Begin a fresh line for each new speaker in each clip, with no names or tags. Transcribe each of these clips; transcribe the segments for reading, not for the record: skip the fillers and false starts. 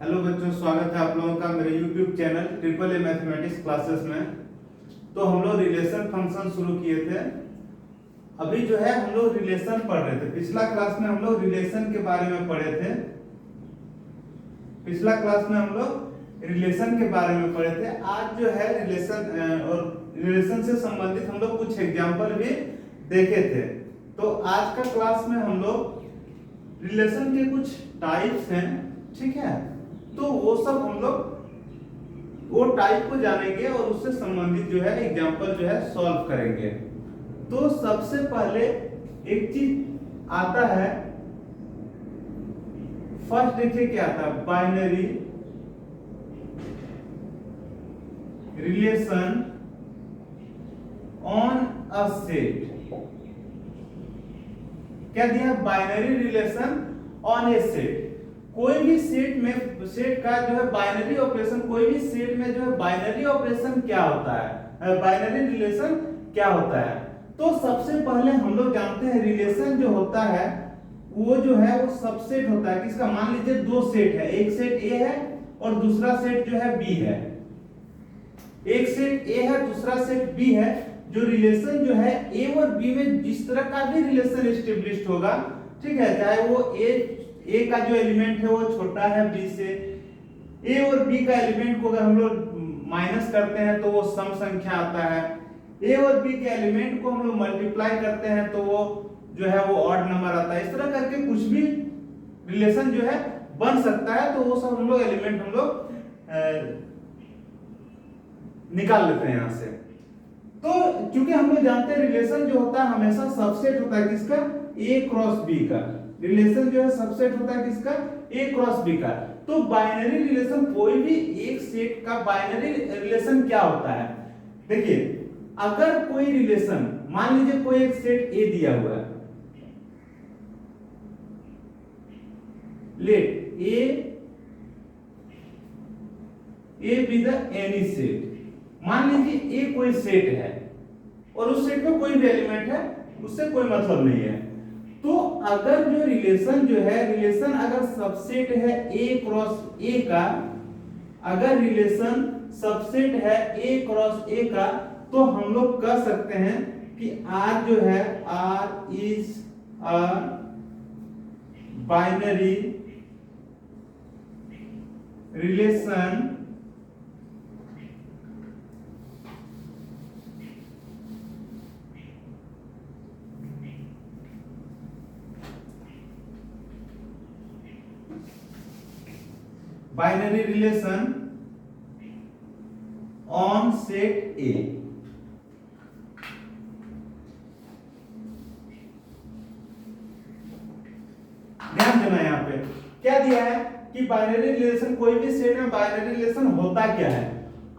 Hello बच्चों, स्वागत है आप लोगों का मेरे YouTube channel triple A mathematics classes में। तो हम लोग रिलेशन फंक्शन शुरू किए थे। अभी जो है हम लोग रिलेशन पढ़ रहे थे। पिछला क्लास में हम लोग रिलेशन के बारे में पढ़े थे। आज जो है रिलेशन से संबंधित हम लोग कुछ एग्जाम्पल भी देखे थे। तो आज का क्लास में हम लोग रिलेशन के कुछ टाइप्स हैं, ठीक है। तो वो सब हम लोग वो टाइप को जानेंगे और उससे संबंधित जो है एग्जांपल जो है सॉल्व करेंगे। तो सबसे पहले एक चीज आता है, फर्स्ट देखिए क्या आता है, binary relation on a set. क्या दिया? Binary relation on A set. कोई भी सेट में सेट का जो है बाइनरी ऑपरेशन, कोई भी सेट में जो है बाइनरी ऑपरेशन क्या होता है, बाइनरी रिलेशन क्या होता है। तो सबसे पहले हम लोग जानते हैं रिलेशन जो होता है वो जो है वो सबसेट होता है। किसका? मान लीजिए दो सेट है, एक सेट ए है और दूसरा सेट जो है बी है। एक सेट ए है, दूसरा सेट बी है। जो रिलेशन जो है ए और बी में जिस तरह का भी रिलेशन एस्टेब्लिश्ड होगा, ठीक है, चाहे वो ए का जो एलिमेंट है वो छोटा है बी से, ए और बी का एलिमेंट को अगर हम लोग माइनस करते हैं तो वो सम संख्या आता है। ए और बी के एलिमेंट को हम लोग मल्टीप्लाई करते हैं तो वो जो है वो ऑड नंबर आता है। इस तरह करके कुछ भी रिलेशन जो है बन सकता है। तो वो सब हम लोग एलिमेंट हम लोग निकाल लेते हैं यहां से। तो क्योंकि हम लोग जानते हैं रिलेशन जो होता है हमेशा सबसेट होता है किसका? ए क्रॉस बी का। रिलेशन जो है सबसेट होता है किसका? ए क्रॉस बी का। तो बाइनरी रिलेशन, कोई भी एक सेट का बाइनरी रिलेशन क्या होता है? देखिए, अगर कोई रिलेशन, मान लीजिए कोई एक सेट ए दिया हुआ है, let A be the any set. मान लीजिए ए कोई सेट है और उस सेट में कोई भी एलिमेंट है, उससे कोई मतलब नहीं है। तो अगर जो रिलेशन जो है, रिलेशन अगर सबसेट है ए क्रॉस ए का, अगर रिलेशन सबसेट है ए क्रॉस ए का, तो हम लोग कह सकते हैं कि R जो है, R is a binary relation binary relation on set ए। ध्यान देना, यहां पे क्या दिया है कि बाइनरी रिलेशन, कोई भी सेट में बाइनरी रिलेशन होता क्या है?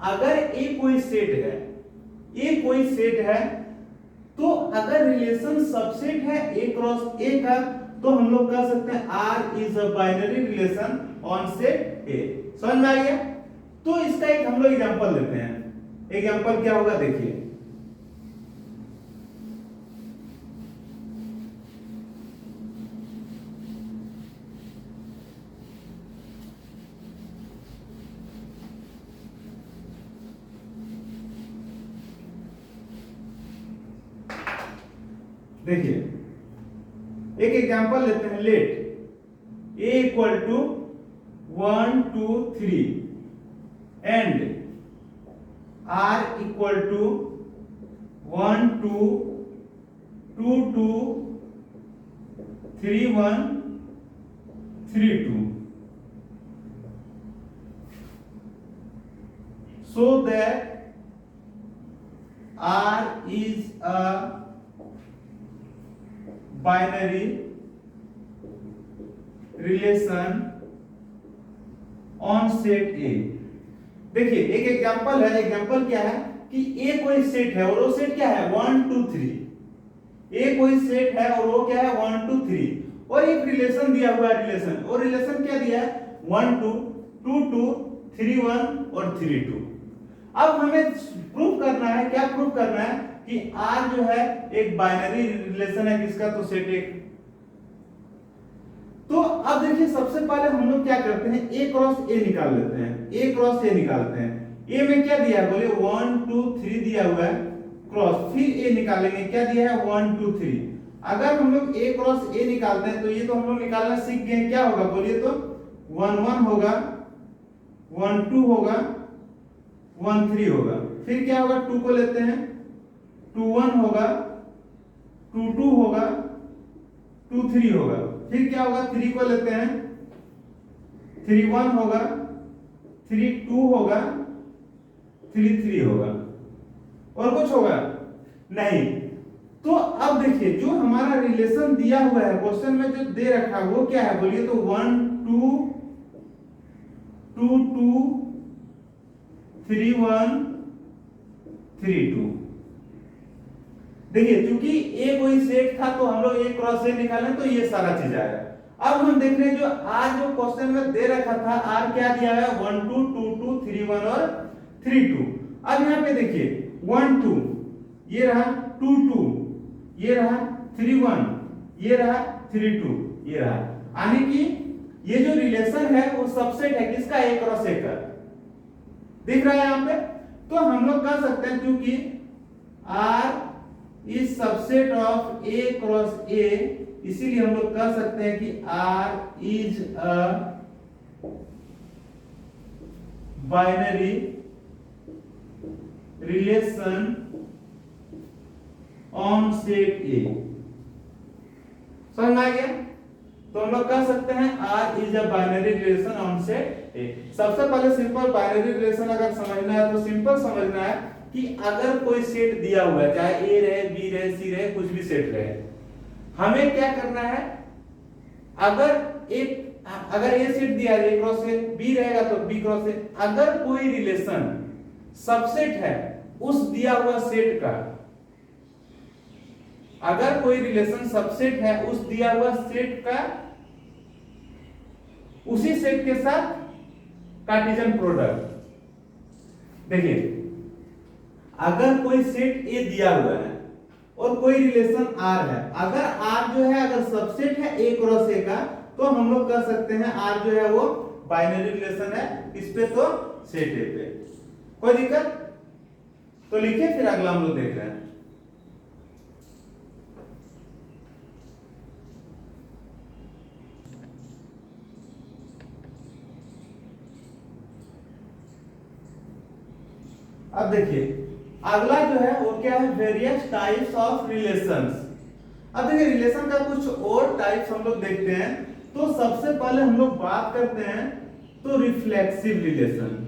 अगर ए कोई सेट है, ए कोई सेट है, तो अगर रिलेशन सबसेट है ए क्रॉस ए का, तो हम लोग कह सकते हैं R is a binary relation on set A. समझ में आ गया? तो इसका एक हम लोग एग्जांपल लेते हैं। एग्जांपल क्या होगा देखिए, देखिए एक एग्जांपल लेते हैं। Let a equal to 1 2 3 and r equal to 1 2 2 2 3 1 3 2, so that r is a binary relation on set ए। देखिए एक एग्जांपल है। एग्जांपल क्या है कि ए कोई सेट है और वो सेट क्या है? 1 2 3। ए कोई सेट है और वो क्या है? 1 2 3। और एक रिलेशन दिया हुआ है। रिलेशन, और रिलेशन क्या दिया है? 1 2 2 2 3 1 और 3 2। अब हमें प्रूफ करना है, क्या प्रूफ करना है कि R जो है एक बाइनरी रिलेशन है किसका? तो सेट एक। तो अब देखिए सबसे पहले हम लोग क्या करते हैं, ए क्रॉस ए निकाल लेते हैं, ए क्रॉस ए निकालते हैं। ए में क्या दिया है बोलिए 1 2 3 दिया हुआ है क्रॉस, फिर ए निकालेंगे, क्या दिया है 1 2 3। अगर हम लोग ए क्रॉस ए निकालते हैं तो ये तो हम लोग निकालना सीख गए हैं, क्या होगा बोलिए तो 1 1 होगा, 1 2 होगा, 1 3 होगा, फिर क्या होगा 2 को लेते हैं 2 1 होगा, 2 2 होगा, 2 3 होगा, फिर क्या होगा 3 को लेते हैं 3 1 होगा, 3 2 होगा, 3 3 होगा, और कुछ होगा नहीं। तो अब देखिए जो हमारा रिलेशन दिया हुआ है क्वेश्चन में जो दे रखा है वो क्या है बोलिए तो 1 2 2 2 3 1 3 2। देखिए चूंकि ए कोई सेट था तो हम लोग ए क्रॉस ए निकाले तो ये सारा चीज आया। अब हम देख रहे हैं जो आर जो क्वेश्चन में दे रखा था, आर क्या दिया है 1 2 2 2 3 1 और 3 2। अब यहाँ पे देखिए 1 2 ये रहा, 2 2 ये रहा, 3 1 ये रहा, 3 2 ये रहा, यानी कि ये जो रिलेशन है वो सबसेट है किसका, ए क्रॉस ए का। दिख रहा है यहाँ पे। तो हम लोग कह सकते हैं क्योंकि R is subset of A cross A, इसीलिए हम लोग कह सकते हैं कि R is a binary relation on set A. समझ में आ गया। तो हम लोग कह सकते हैं R is a binary relation on set A. सबसे पहले सिंपल बाइनरी रिलेशन अगर समझना है तो सिंपल समझना है कि अगर कोई सेट दिया हुआ है, चाहे ए रहे बी रहे सी रहे कुछ भी सेट रहे, हमें क्या करना है, अगर ए सेट दिया है ए क्रॉस ए, बी रहेगा तो बी क्रॉस ए, अगर कोई रिलेशन सबसेट है उस दिया हुआ सेट का, अगर कोई रिलेशन सबसेट है उस दिया हुआ सेट का, उसी सेट के साथ कार्टेशियन प्रोडक्ट। देखिए अगर कोई सेट ए दिया हुआ है और कोई रिलेशन आर है, अगर आर जो है अगर सबसेट है ए क्रॉस ए का, तो हम लोग कह सकते हैं आर जो है वो बाइनरी रिलेशन है इस पे तो सेट ए पे। कोई दिक्कत? तो लिखिए फिर अगला हम लोग देख रहे हैं। अब देखिए अगला जो है वो क्या है, वेरियस टाइप्स ऑफ रिलेशंस। अब देखिए रिलेशन का कुछ और टाइप्स हम लोग देखते हैं। तो सबसे पहले हम लोग बात करते हैं तो रिफ्लेक्सिव रिलेशन।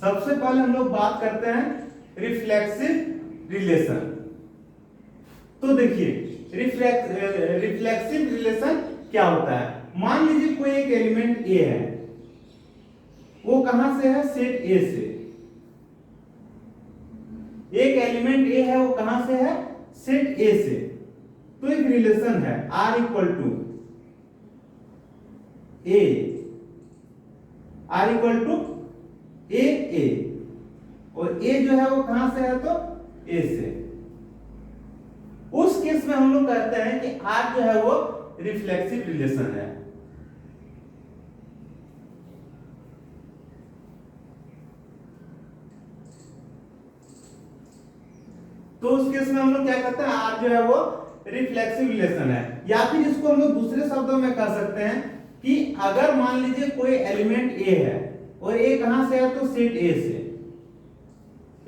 सबसे पहले हम लोग बात करते हैं रिफ्लेक्सिव रिलेशन। तो देखिए रिफ्लेक्सिव रिलेशन क्या होता है। मान लीजिए कोई एक एलिमेंट ए है, वो कहां से है, सेट ए से। एक एलिमेंट ए है वो कहां से है, सेट ए से। तो एक रिलेशन है R equal to A, R equal to A, और ए जो है वो कहां से है तो ए से। उस केस में हम लोग कहते हैं कि R जो है वो रिफ्लेक्सिव रिलेशन है। तो उस केस में हम लोग क्या कहते हैं, R जो है वो रिफ्लेक्सिव रिलेशन है। या फिर इसको हम लोग दूसरे शब्दों में कह सकते हैं कि अगर मान लीजिए कोई एलिमेंट ए है और ए कहां से है तो सेट ए से।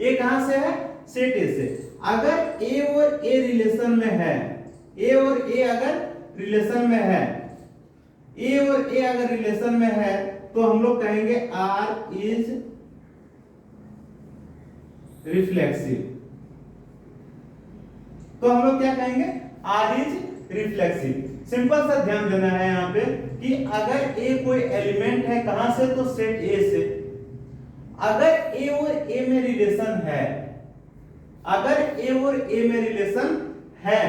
ए कहां से है, सेट ए से। अगर ए और ए रिलेशन में है, ए और ए अगर रिलेशन में है, ए और ए अगर रिलेशन में है तो हम लोग कहेंगे R इज रिफ्लेक्सिव। तो हम लोग क्या कहेंगे, R इज रिफ्लेक्सिव। सिंपल सा ध्यान देना है यहाँ पे कि अगर ए कोई एलिमेंट है कहां से तो सेट ए से। अगर ए और ए में रिलेशन है, अगर ए और ए में रिलेशन है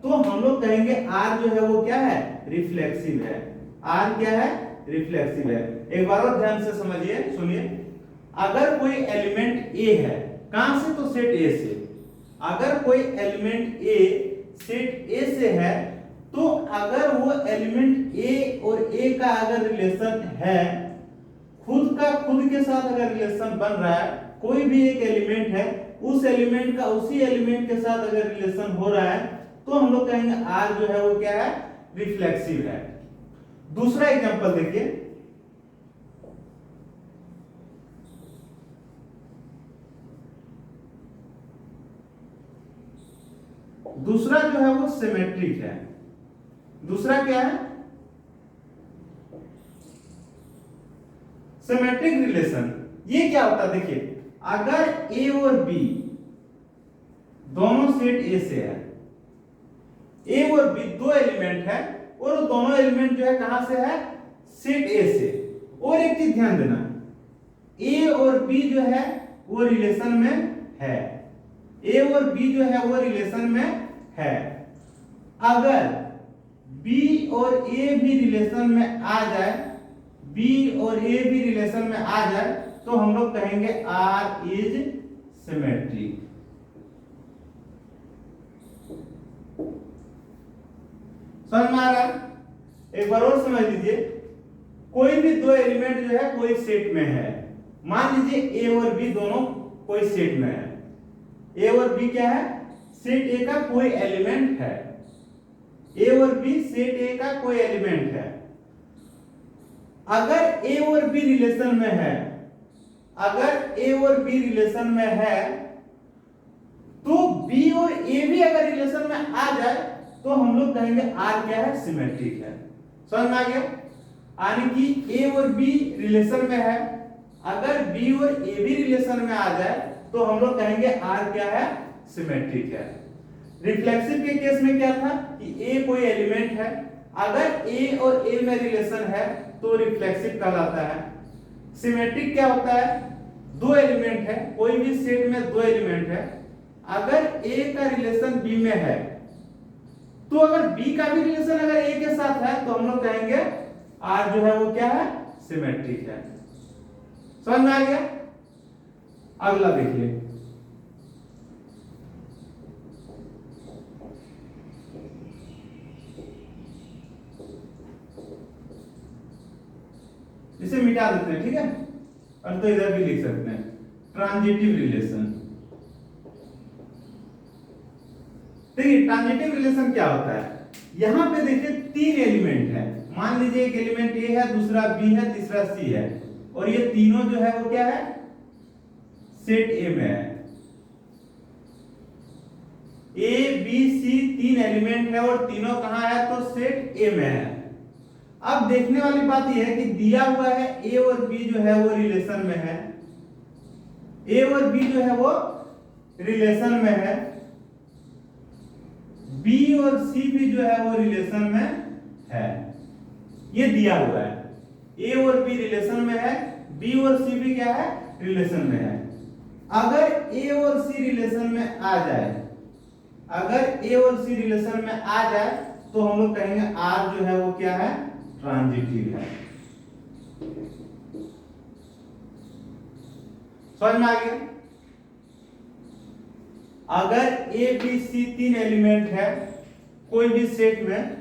तो हम लोग कहेंगे R जो है वो क्या है, रिफ्लेक्सिव है। R क्या है, रिफ्लेक्सिव है। एक बार और ध्यान से समझिए, सुनिए। अगर कोई एलिमेंट ए है, कहां से, तो सेट ए से। अगर कोई एलिमेंट ए सेट ए से है, तो अगर वो एलिमेंट ए और ए का अगर रिलेशन है, खुद का खुद के साथ अगर रिलेशन बन रहा है, कोई भी एक एलिमेंट है, उस एलिमेंट का उसी एलिमेंट के साथ अगर रिलेशन हो रहा है, तो हम लोग कहेंगे आर जो है वो क्या है, रिफ्लेक्सिव है। दूसरा एग्जांपल देखिए, दूसरा जो है वो सिमेट्रिक है। दूसरा क्या है, सिमेट्रिक रिलेशन। ये क्या होता है, देखिए अगर ए और बी दोनों सेट ए से है, ए और बी दो एलिमेंट है, और दोनों एलिमेंट जो है कहां से है, सेट ए से। और एक चीज ध्यान देना, ए और बी जो है वो रिलेशन में है, ए और बी जो है वो रिलेशन में है। अगर बी और ए भी रिलेशन में आ जाए, बी और ए भी रिलेशन में आ जाए, तो हम लोग कहेंगे आर इज सिमेट्रिक। समझ में आ रहा है? एक बार और समझ लीजिए, कोई भी दो एलिमेंट जो है कोई सेट में है, मान लीजिए ए और बी दोनों कोई सेट में है। ए और बी क्या है, सेट ए का कोई एलिमेंट है, ए और बी सेट ए का कोई एलिमेंट है। अगर ए और बी रिलेशन में है, अगर ए और बी रिलेशन में है, तो बी और ए भी अगर रिलेशन में आ जाए, तो हम लोग कहेंगे आर क्या है, सिमेट्रिक है। समझ में आ गया? यानी कि ए और बी रिलेशन में है, अगर बी और ए भी रिलेशन में आ जाए, तो हम लोग कहेंगे आर क्या है, सिमेट्रिक है। रिफ्लेक्सिव के केस में क्या था कि ए कोई एलिमेंट है, अगर ए और ए में रिलेशन है तो रिफ्लेक्सिव कहलाता है। सिमेट्रिक क्या होता है, दो एलिमेंट है, कोई भी सेट में दो एलिमेंट है, अगर ए का रिलेशन बी में है, तो अगर बी का भी रिलेशन अगर ए के साथ है, तो हम लोग कहेंगे आर जो है वो क्या है, सिमेट्रिक है। समझ में आ गया? अगला देखिए, इसे मिटा देते हैं, ठीक है, और तो इधर भी लिख सकते हैं ट्रांजिटिव रिलेशन। देखिए ट्रांजिटिव रिलेशन क्या होता है, यहां पे देखिए तीन एलिमेंट है, मान लीजिए एक एलिमेंट ए है, दूसरा बी है, तीसरा सी है, और ये तीनों जो है वो क्या है, सेट ए में है। ए बी सी तीन एलिमेंट है और तीनों कहां है, तो सेट ए में है। अब देखने वाली बात यह है कि दिया हुआ है ए और बी जो है वो रिलेशन में है, ए और बी जो है वो रिलेशन में है, बी और सी भी जो है वो रिलेशन में है। ये दिया हुआ है, ए और बी रिलेशन में है, बी और सी भी क्या है, रिलेशन में है। अगर ए और सी रिलेशन में आ जाए, अगर ए और सी रिलेशन में आ जाए, तो हम लोग कहेंगे आर जो है वो क्या है, ट्रांजिटिव है। समझ में आ गया? अगर ए बी सी तीन एलिमेंट है कोई भी सेट में,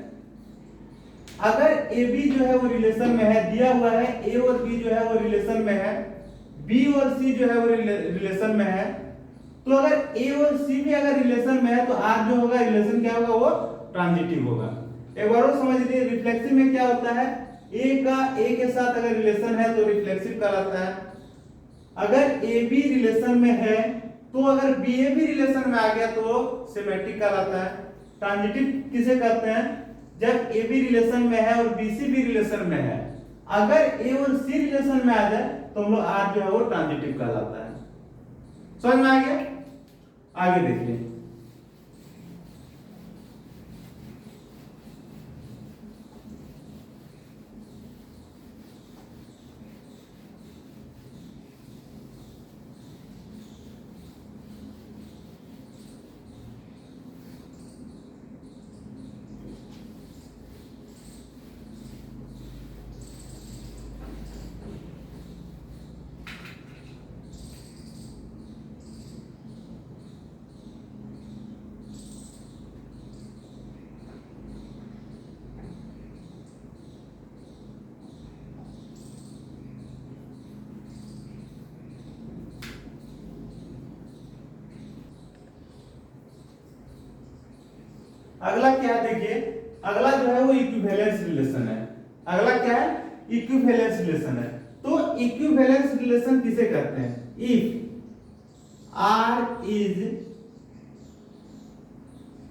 अगर ए बी जो है वो रिलेशन में है, दिया हुआ है ए और बी जो है वो रिलेशन में है, बी और सी जो है वो रिलेशन में है, तो अगर ए और सी भी अगर रिलेशन में है, तो आर जो होगा रिलेशन क्या होगा, वो ट्रांजिटिव होगा। एक बार और समझ लीजिए, रिफ्लेक्सिव में क्या होता है, ए का ए के साथ अगर रिलेशन है तो रिफ्लेक्सिव कहलाता है। अगर ए बी रिलेशन में है, तो अगर बी ए भी रिलेशन में आ गया तो सिमेट्रिक कहलाता है। ट्रांजिटिव किसे कहते हैं, जब ए बी रिलेशन में है और बी सी भी रिलेशन में है, अगर ए और सी रिलेशन में आ जाए, तो हम लोग आर जो है वो ट्रांजिटिव कहलाता है। समझ में आ गया? आगे देखिए, अगला क्या है देखिए, अगला जो है वो इक्विवेलेंस रिलेशन है। अगला क्या है, इक्विवेलेंस रिलेशन है। तो इक्विवेलेंस रिलेशन किसे कहते हैं, if R is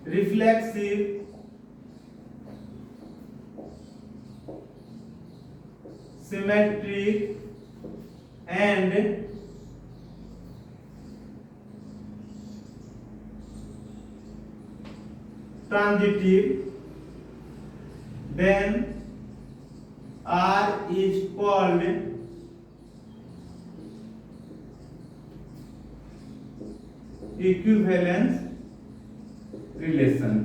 reflexive symmetric and transitive, then R is called equivalence relation।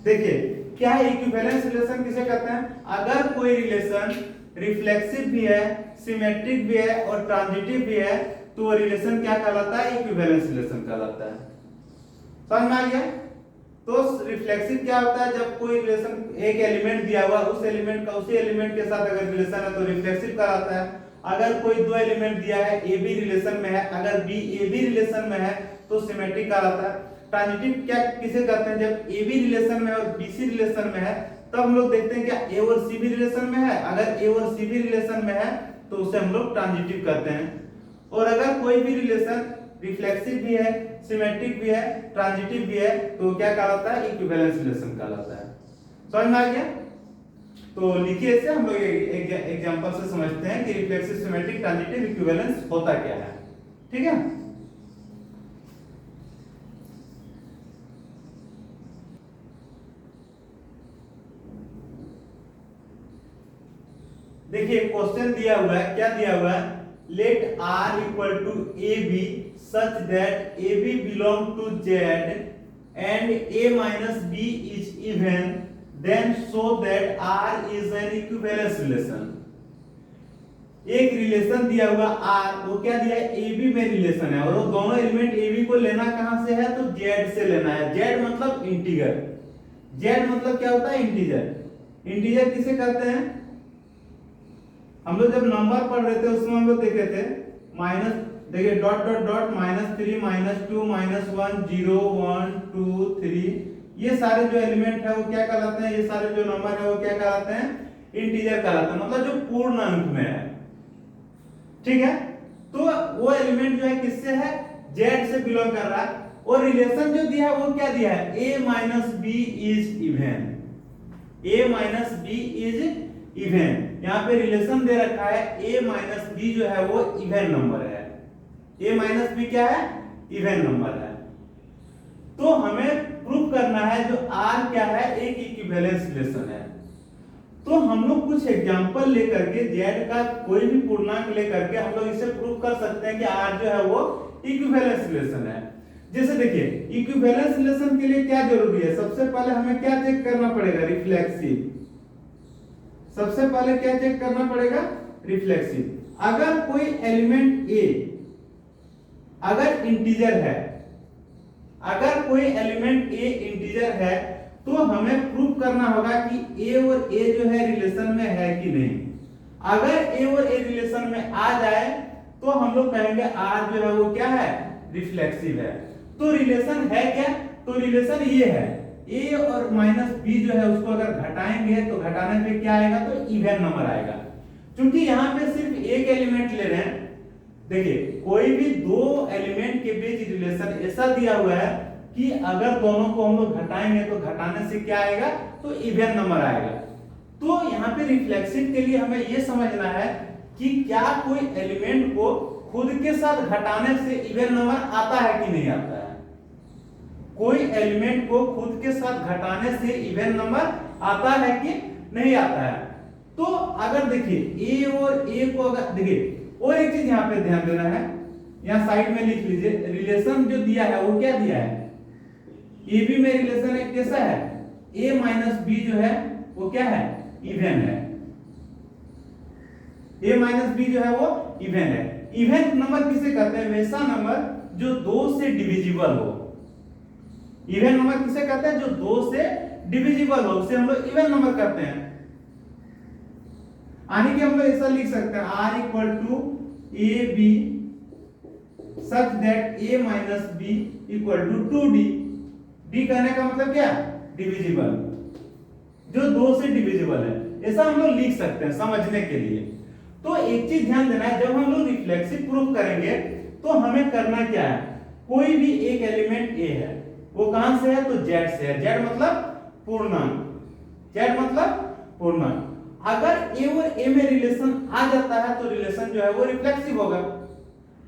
देखिए क्या है इक्विवेलेंस रिलेशन किसे कहते हैं, अगर कोई रिलेशन रिफ्लेक्सिव भी है, सिमेट्रिक भी है और ट्रांजिटिव भी है तो वो रिलेशन क्या कहलाता है, इक्विवेलेंस रिलेशन कहलाता है। समझ में आ गया। तो रिफ्लेक्सिव क्या होता है, जब कोई रिलेशन एक एलिमेंट दिया हुआ उस एलिमेंट का उसी एलिमेंट के साथ अगर रिलेशन है तो रिफ्लेक्सिव कहलाता है। अगर कोई दो एलिमेंट दिया है ए बी रिलेशन में है, अगर बी ए बी रिलेशन में है तो सिमेट्रिक कहलाता है। ट्रांजिटिव क्या किसे कहते हैं, जब ए बी रिलेशन में और बी सी रिलेशन में है तब हम लोग देखते हैं क्या ए और सी भी रिलेशन में है, अगर ए और सी भी रिलेशन में है तो उसे हम लोग ट्रांजिटिव कहते हैं। और अगर कोई भी रिलेशन रिफ्लेक्सिव भी है, सिमेट्रिक भी है, ट्रांजिटिव भी है तो क्या कहलाता है, इक्विवेलेंस रिलेशन कहलाता है। समझ में आ गया। तो लिखिए इसे, हम लोग एक एग्जांपल से समझते हैं कि रिफ्लेक्सिव, सिमेट्रिक, ट्रांजिटिव, इक्विवेलेंस होता क्या है। ठीक है। देखिए क्वेश्चन दिया हुआ है, क्या दिया हुआ है, let R equal to A B such that A B belong to Z and A minus B is even, then show that R is an equivalence relation. एक रिलेशन दिया हुआ R, वो क्या दिया है, ए बी में relation है और वो दोनों एलिमेंट ए बी को लेना कहां से है, तो जेड से लेना है। जेड मतलब इंटीजर, जेड मतलब क्या होता है, इंटीजर। इंटीजर किसे कहते हैं, हम लोग जब नंबर पढ़ रहे थे उसमें हम लोग देखे थे माइनस, देखिए डॉट डॉट डॉट -3 -2 -1 0 1 2 3, ये सारे जो एलिमेंट है वो क्या कहलाते हैं, ये सारे जो नंबर है वो क्या कहलाते हैं, इंटीजर कहलाते हैं, मतलब जो पूर्ण अंक में है। ठीक है। तो वो एलिमेंट जो है किससे है, जेड से बिलोंग कर रहा है। और रिलेशन जो दिया है वो क्या दिया है, a minus B is even, a minus B is even. यहाँ पे रिलेशन दे रखा है a माइनस बी जो है वो इवन नंबर है, a माइनस बी क्या है, इवन नंबर है। तो हमें प्रूफ करना है जो r क्या है, एक इक्विवेलेंस रिलेशन है। तो हम लोग कुछ एग्जांपल लेकर के z का कोई भी पूर्णांक लेकर के हम लोग इसे प्रूफ कर सकते हैं कि r जो है वो इक्विवेलेंस रिलेशन है। जैसे देखिए इक्विवेलेंस रिलेशन के लिए क्या जरूरी है, सबसे पहले हमें क्या चेक करना पड़ेगा, रिफ्लेक्सिव। सबसे पहले क्या चेक करना पड़ेगा, रिफ्लेक्सिव। अगर कोई एलिमेंट a अगर इंटीजर है, अगर कोई एलिमेंट a इंटीजर है तो हमें प्रूफ करना होगा कि a और a जो है रिलेशन में है कि नहीं। अगर a और a रिलेशन में आ जाए तो हम लोग कहेंगे r जो है वो क्या है, रिफ्लेक्सिव है। तो रिलेशन है क्या, तो रिलेशन ये है, a और माइनस b जो है उसको अगर घटाएंगे तो घटाने पे क्या आएगा, तो इवन नंबर आएगा। क्योंकि यहाँ पे सिर्फ एक एलिमेंट ले रहे हैं, देखिए कोई भी दो एलिमेंट के बीच रिलेशन ऐसा दिया हुआ है कि अगर दोनों को हम लोग घटाएंगे तो घटाने से क्या आएगा, तो इवन नंबर आएगा। तो यहाँ पे रिफ्लेक्सिव के लिए हमें ये समझना है कि क्या कोई एलिमेंट को खुद के साथ घटाने से इवन नंबर आता है कि नहीं आता है। कोई एलिमेंट को खुद के साथ घटाने से इवन नंबर आता है कि नहीं आता है। तो अगर देखिए a और a को अगर देखिए, और एक चीज यहाँ पे ध्यान देना है, यहाँ साइड में लिख लीजिए, रिलेशन जो दिया है वो क्या दिया है, ए बी में रिलेशन एक कैसा है, a माइनस बी जो है वो क्या है, इवन है। a माइनस बी जो है वो इवन है। इवन नंबर किसे कहते हैं, वैसा नंबर जो 2 से डिविजिबल हो। इवन नंबर किसे कहते हैं, जो 2 से डिविजिबल हो, उसे हम लोग इवन नंबर कहते हैं। यानी कि हम लोग ऐसा लिख सकते हैं r equal to A B such that a minus b equal to 2d। D कहने का मतलब क्या, डिविजिबल, जो 2 से डिविजिबल है, ऐसा हम लोग लिख सकते हैं समझने के लिए। तो एक चीज ध्यान देना है, जब हम लोग रिफ्लेक्सिव प्रूफ करेंगे तो हमें करना क्या है, कोई भी एक एलिमेंट ए है, वो कहां से है, तो जेड से है। जेड मतलब पूर्णांक, जेड मतलब पूर्णांक। अगर ए और ए में रिलेशन आ जाता है तो रिलेशन जो है वो रिफ्लेक्सिव होगा।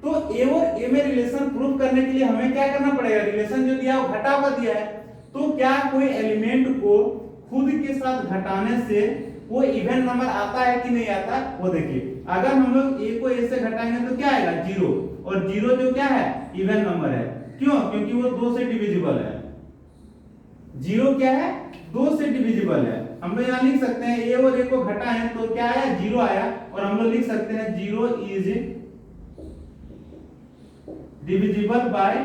तो ए और ए में रिलेशन प्रूफ करने के लिए हमें क्या करना पड़ेगा, रिलेशन जो दिया वो घटा हुआ दिया है, तो क्या कोई एलिमेंट को खुद के साथ घटाने से वो इवन नंबर आता है कि नहीं आता, वो देखिए। अगर हम लोग ए को ए से घटाएंगे तो क्या आएगा, 0, और 0 जो क्या है, इवन नंबर है। क्यों, क्योंकि वो 2 से डिविजिबल है। 0 क्या है, 2 से डिविजिबल है। हम लोग यहाँ लिख सकते हैं ए और ए को घटाएं तो क्या आया, 0 आया, और हम लोग लिख सकते हैं 0 is divisible by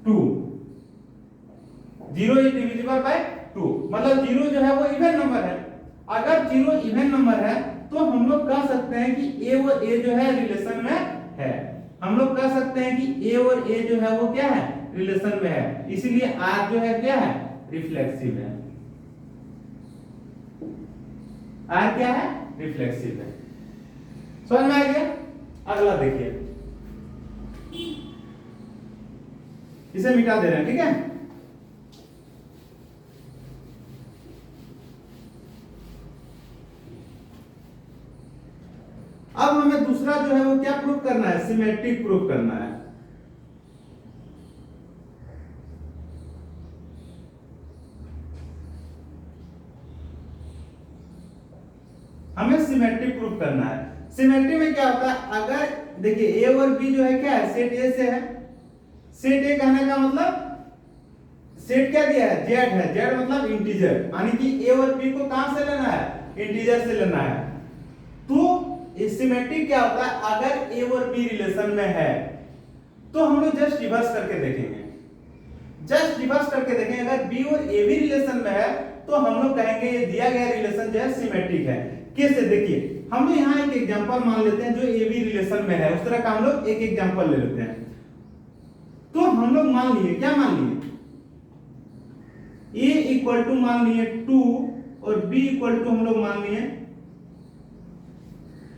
2। 0 is divisible by 2, मतलब 0 जो है वो इवन नंबर है। अगर 0 इवन नंबर है तो हम लोग कह सकते हैं कि ए और ए जो है रिलेशन में है। हम लोग कह सकते हैं कि ए और ए जो है वो क्या है, रिलेशन में है, इसीलिए आर जो है क्या है, रिफ्लेक्सिव है। आर क्या है, रिफ्लेक्सिव है। समझ में आ गया। अगला देखिए, इसे मिटा दे रहे हैं, ठीक है। अब हमें दूसरा जो है वो क्या प्रूफ करना है, सिमेट्रिक प्रूफ करना है। हमें सिमेट्रिक प्रूफ करना है। सिमेट्री में क्या होता है, अगर देखिए ए और बी जो है क्या है, सेट ए से है। सेट ए कहने का मतलब, सेट क्या दिया है, जेड है। जेड मतलब इंटीजर, यानी कि ए और बी को कहां से लेना है, इंटीजर से लेना है। तो सिमेट्रिक क्या होता है, अगर ए और बी रिलेशन में है तो हम लोग जस्ट रिवर्स करके देखेंगे। जस्ट रिवर्स करके देखेंगे, अगर बी और ए भी रिलेशन में है तो हम लोग कहेंगे ये दिया गया रिलेशन जो है सिमेट्रिक है। कैसे, देखिए हम लोग यहाँ एक एग्जांपल मान लेते हैं जो ए बी रिलेशन में है, उस तरह का हम लोग एक एग्जांपल ले लेते हैं। तो हम लोग मान लिए, क्या मान लिए, ए इक्वल टू मान लिए 2 और बी इक्वल टू हम लोग मान लिए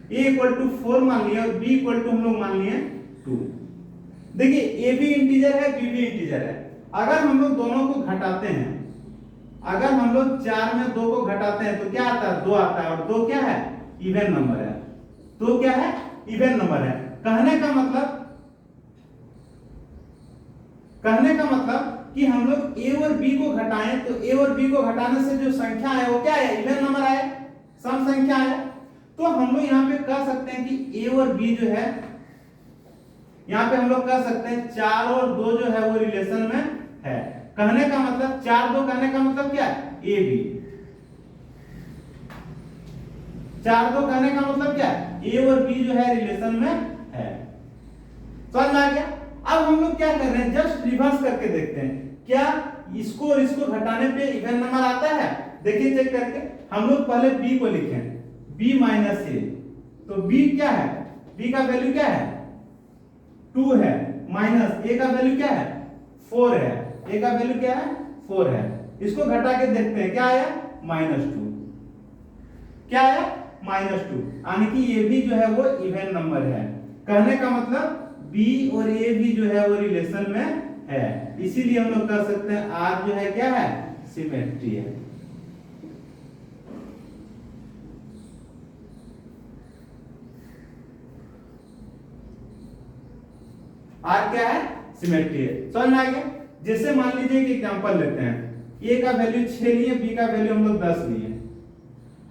a इक्वल टू 4 मान लिया और b इक्वल टू हम लोग मान लिए 2। देखिए a भी इंटीजर है, b भी इंटीजर है। अगर हम लोग दोनों को घटाते हैं, अगर हम लोग 4 में 2 को घटाते हैं तो क्या आता है, 2 आता है, और 2 क्या है, इवन नंबर है। 2 क्या है, इवन नंबर है। कहने का मतलब कि हम लोग a और b को घटाएं तो a और b को घटाने से जो संख्या है वो क्या है, इवन नंबर आए, सम संख्या है। तो हम लोग यहाँ पे कह सकते हैं कि a और b जो है, यहाँ पे हम लोग कह सकते हैं 4 और 2 जो है वो रिलेशन में है। कहने का मतलब 4 2 कहने का मतलब क्या है, a b। 4 2 कहने का मतलब क्या है, a और b जो है रिलेशन में है। समझ में आ गया। अब हम लोग क्या कर रहे हैं, जस्ट रिवर्स करके देखते हैं क्या इसको और इसको घटाने पे इवन नंबर आता है। देखिए चेक करके, हम लोग पहले b को लिखें, b माइनस ए, तो b क्या है, b का वैल्यू क्या है, 2 है, माइनस a का वैल्यू क्या है, 4 है, a का वैल्यू क्या है, 4 है। इसको घटा के देखते हैं, क्या आया, -2। क्या आया, -2, यानी कि ये भी जो है वो इवन नंबर है। कहने का मतलब b और a भी जो है वो रिलेशन में है, इसीलिए हम लोग कह सकते हैं r जो है क्या है, सिमेट्री है। आर क्या है, सिमेट्री है। समझ में आ गया। जैसे मान लीजिए एक एग्जांपल लेते हैं, a का वैल्यू 6 लिए, b का वैल्यू हम लोग 10 लिए।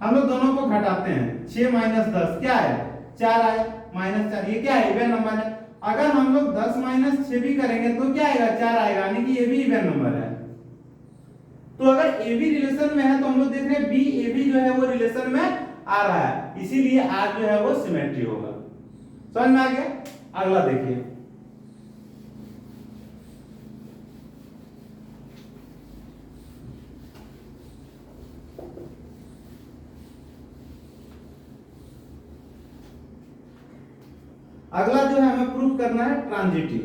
हम लोग दोनों को घटाते हैं, 6 माइनस 10 क्या है, 4 आया, -4, ये क्या है, इवन नंबर है। अगर हम लोग 10 माइनस 6 भी करेंगे तो क्या आएगा, 4 आएगा, यानी कि ये भी इवन नंबर है। तो अगर a भी रिलेशन में है तो हम लोग देख रहे हैं b a भी जो है वो रिलेशन में आ रहा है, इसीलिए r जो है वो सिमेट्री होगा। समझ में आ गया। अगला देखिए, अगला जो है हमें प्रूफ करना है ट्रांजिटिव।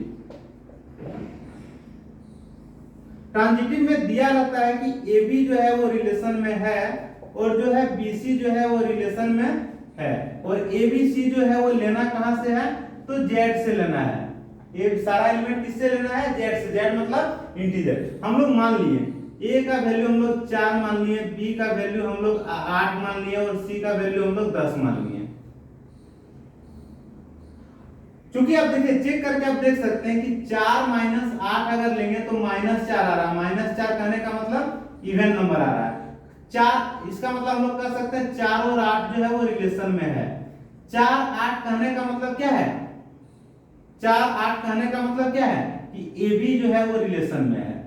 ट्रांजिटिव में दिया रहता है कि ए बी जो है वो रिलेशन में है और जो है बी सी जो है वो रिलेशन में है, और ए बी सी जो है वो लेना कहां से है, तो जेड से लेना है। ये सारा एलिमेंट किससे लेना है, जेड से। जेड मतलब इंटीजर। हम लोग मान लिए ए का वैल्यू हम लोग 4 मान लिए, बी का वैल्यू हम लोग 8 मान लिए और सी का वैल्यू हम लोग 10 मान लिए। क्योंकि आप देखिए चेक करके आप देख सकते हैं कि 4 माइनस 8 अगर लेंगे तो -4 आ रहा है। -4 कहने का मतलब इवन नंबर आ रहा है। 4 इसका मतलब हम लोग कह सकते हैं 4 और 8 जो है वो रिलेशन में है। 4 8 कहने का मतलब क्या है, 4 8 कहने का मतलब क्या है कि ए बी जो है वो रिलेशन में है।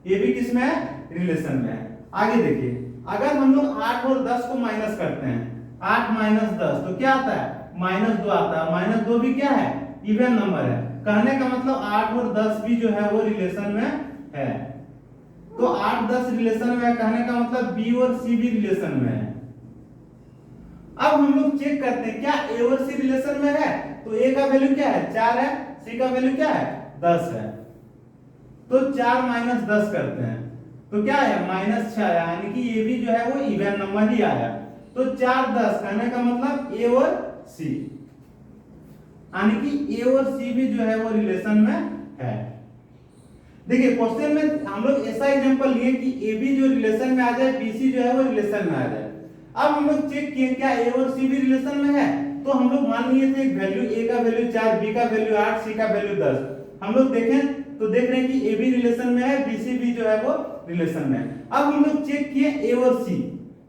ए बी किस में है, रिलेशन में है। आगे देखिए अगर हम लोग 8 और 10 को माइनस करते हैं, 8 माइनस 10 तो क्या आता है, -2 आता है। -2 भी क्या है, इवन नंबर है। कहने का मतलब 8 और 10 भी जो है वो रिलेशन में है। तो 8 10 रिलेशन में है, कहने का मतलब बी और सी भी रिलेशन में है। अब हम लोग चेक करते हैं क्या ए और सी रिलेशन में है, तो ए का वैल्यू क्या है, 4 है, सी का वैल्यू क्या है, 10 है। तो 4 माइनस 10 करते हैं तो क्या आया, -6 आया, यानी कि ये भी जो है वो इवन नंबर ही आया। तो 4 10 कहने का मतलब ए और सी, यानी कि ए और सी भी जो है वो रिलेशन में है। देखिए क्वेश्चन में हम लोग ऐसा एग्जांपल लिए कि ए बी जो रिलेशन में आ जाए, बी सी जो है वो रिलेशन में आ जाए। अब हम लोग चेक किए क्या ए और सी भी रिलेशन में है, तो हम लोग मान लिए थे वैल्यू ए का वैल्यू 4, बी का वैल्यू 8, सी का वैल्यू 10। हम लोग देखें तो देख रहे हैं कि ए बी रिलेशन में है, बी सी भी जो है वो रिलेशन में है। अब हम लोग चेक किए ए और सी,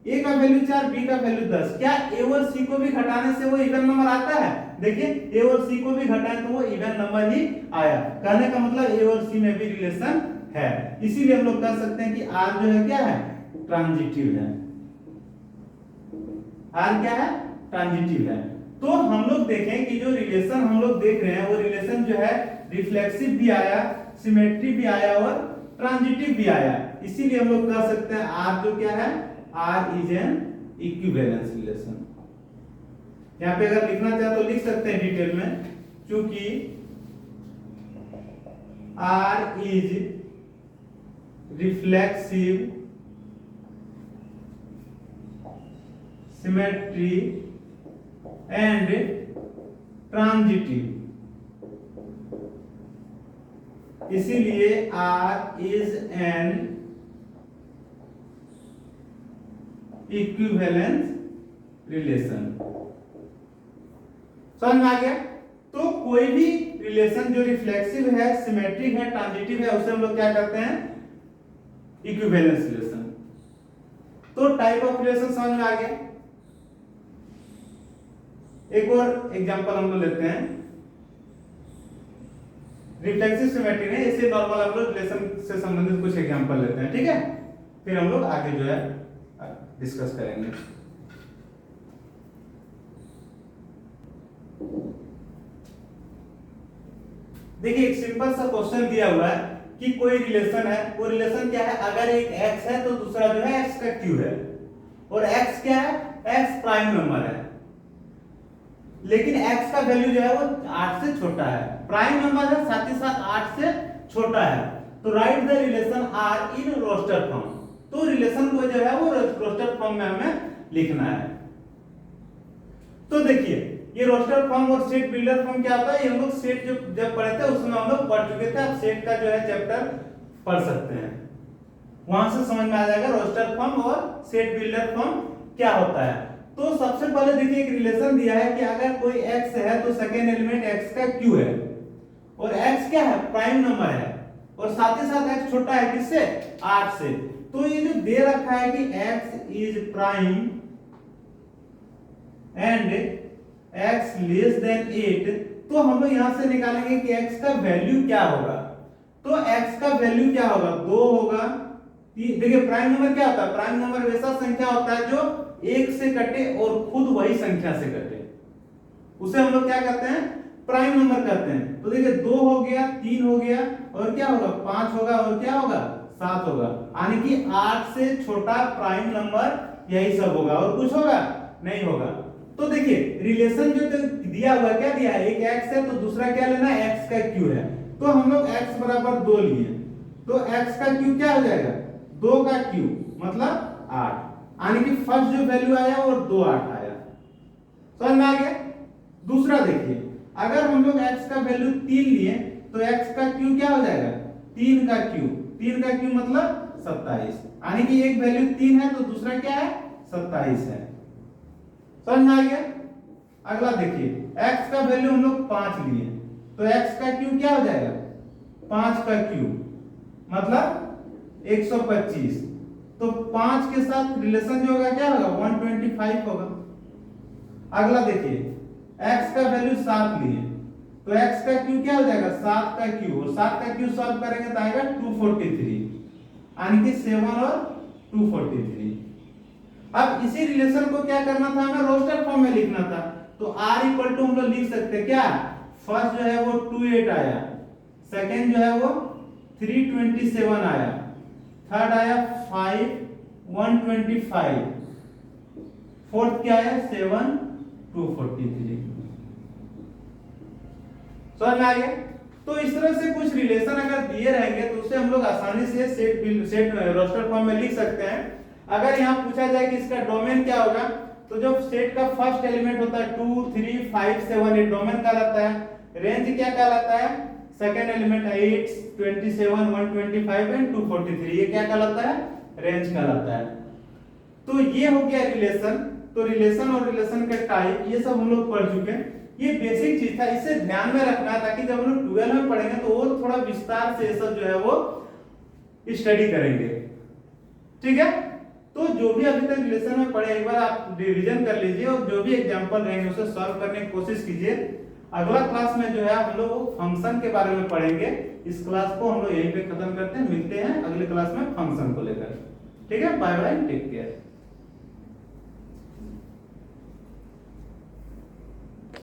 ए का वैल्यू 4, बी का वैल्यू 10, क्या ए और सी को भी घटाने से वो इवन नंबर आता है। देखिए ए और सी को भी घटाएं तो वो इवन नंबर ही आया। कहने का मतलब ए और सी में भी रिलेशन है। इसीलिए हम लोग कह सकते हैं कि आर जो है क्या है, ट्रांजिटिव है। आर क्या है, ट्रांजिटिव है। तो हम लोग देखें कि जो रिलेशन हम लोग देख रहे हैं वो रिलेशन जो है रिफ्लेक्सिव भी आया, सिमेट्री भी आया और ट्रांजिटिव भी आया। इसीलिए हम लोग कह सकते हैं आर जो क्या है, R is an equivalence relation. यहां पे अगर लिखना चाहे तो लिख सकते हैं डिटेल में, क्योंकि R is reflexive, symmetry and transitive, इसीलिए R is an equivalence relation. समझ में आ गया। तो कोई भी रिलेशन जो रिफ्लेक्सिव है, सिमेट्रिक है, ट्रांजिटिव है, उसे हम लोग क्या करते हैं, इक्विवेलेंस रिलेशन। तो टाइप ऑफ रिलेशन समझ में आ गया। एक और एग्जांपल हम लोग लेते हैं, रिफ्लेक्सिव सिमेट्री ने, इसे नॉर्मल हम लोग रिलेशन से संबंधित कुछ एग्जांपल लेते हैं, ठीक है, फिर हम लोग आगे जो है डिस्कस करेंगे। देखिए एक सिंपल सा क्वेश्चन दिया हुआ है कि कोई रिलेशन है, वो रिलेशन क्या है, अगर एक x है तो दूसरा जो है x का क्यूब है, और x क्या है, x प्राइम नंबर है, लेकिन x का वैल्यू जो है वो 8 से छोटा है, प्राइम नंबर है, साथ ही साथ 8 से छोटा है। तो write the relation r in roster form. तो रिलेशन को जो है वो रोस्टर फॉर्म में हमें लिखना है। तो देखिए ये रोस्टर फॉर्म और सेट बिल्डर फॉर्म क्या होता है, ये हम लोग सेट जब पढ़े थे उसमें हम लोग पढ़ चुके थे। अब सेट का जो है चैप्टर पढ़ सकते हैं, वहां से समझ में आ जाएगा रोस्टर फॉर्म और सेट बिल्डर फॉर्म क्या होता है। तो सबसे पहले देखिए एक रिलेशन दिया है कि अगर कोई x है तो सेकेंड एलिमेंट x का q है, और x क्या है, प्राइम नंबर है, और साथ ही साथ x छोटा है किससे, 8 से। तो ये जो दे रखा है कि x is prime and x less than 8, तो हम लोग यहां से निकालेंगे कि x का वैल्यू क्या होगा। तो x का वैल्यू क्या होगा, 2 होगा। देखिए प्राइम नंबर क्या होता है, प्राइम नंबर वैसा संख्या होता है जो 1 से कटे और खुद वही संख्या से कटे, उसे हम लोग क्या कहते हैं, प्राइम नंबर कहते हैं। तो देखिए 2 हो गया, 3 हो गया, और क्या होगा, 5 होगा, और क्या होगा, 7 होगा, यानी कि 8 से छोटा प्राइम नंबर यही सब होगा, और कुछ होगा नहीं होगा। तो देखिए रिलेशन जो दिया हुआ क्या दिया है, एक x है तो दूसरा क्या लेना है, x का क्यू है। तो हम लोग x बराबर 2 लिए, तो x का क्यूब क्या हो जाएगा 2 का क्यूब मतलब 8, यानी कि फर्स्ट जो वैल्यू आया वो 2 8 आया। समझ में आ गया। दूसरा देखिए, अगर हम लोग x का वैल्यू 3 लिए तो x का क्यूब क्या हो जाएगा 3 का क्यूब मतलब 27, यानी कि एक वैल्यू 3 है तो दूसरा क्या है 27 है। समझ में आ गया। अगला देखिए, x का वैल्यू हम लोग 5 लिए तो x का क्यूब क्या हो जाएगा 5 का क्यूब मतलब 125, तो 5 के साथ रिलेशन जो होगा क्या होगा 125 होगा। अगला देखिए, x का वैल्यू 7 लिए तो x का क्यूब क्या हो जाएगा 7 का क्यूब, और 7 का क्यूब सॉल्व करेंगे तो आएगा 243, यानी कि 7 और 243। अब इसी रिलेशन को क्या करना था हमें रोस्टर फॉर्म में लिखना था, तो r इक्वल टू हम लोग लिख सकते हैं क्या, फर्स्ट जो है वो 28 आया, सेकंड जो है वो 327 आया, थर्ड आया 5 125, फोर्थ क्या है 7 243। समझ में आ गया। तो इस तरह से कुछ रिलेशन अगर दिए रहेंगे तो उसे हम लोग आसानी से सेट रोस्टर फॉर्म में लिख सकते हैं। अगर यहाँ पूछा जाए कि इसका डोमेन क्या होगा, तो जो सेट का फर्स्ट एलिमेंट होता है 2 3 5 7 ये डोमेन कहलाता है, रेंज क्या कहलाता है, सेकंड एलिमेंट 8 27 125 एंड 243 ये क्या कहलाता है, रेंज कहलाता है। तो ये हो गया रिलेशन। तो रिलेशन और रिलेशन के टाइप ये सब हम लोग पढ़ चुके हैं। ये बेसिक चीज था, इसे ध्यान में रखना है ताकि जब हम लोग 12 में पढ़ेंगे तो और थोड़ा विस्तार से ये सब जो है वो स्टडी करेंगे। ठीक है। तो जो भी अभी तक रिलेशन में पढ़े एक बार आप रिवीजन कर लीजिए और जो भी एग्जांपल रहेंगे उसे सॉल्व करने की कोशिश कीजिए। अगला क्लास में जो है हम लोग फंक्शन के बारे में पढ़ेंगे। इस क्लास को हम लोग यहीं पे खत्म करते हैं, मिलते हैं अगले क्लास में फंक्शन को लेकर। ठीक है, बाय बाय, टेक केयर।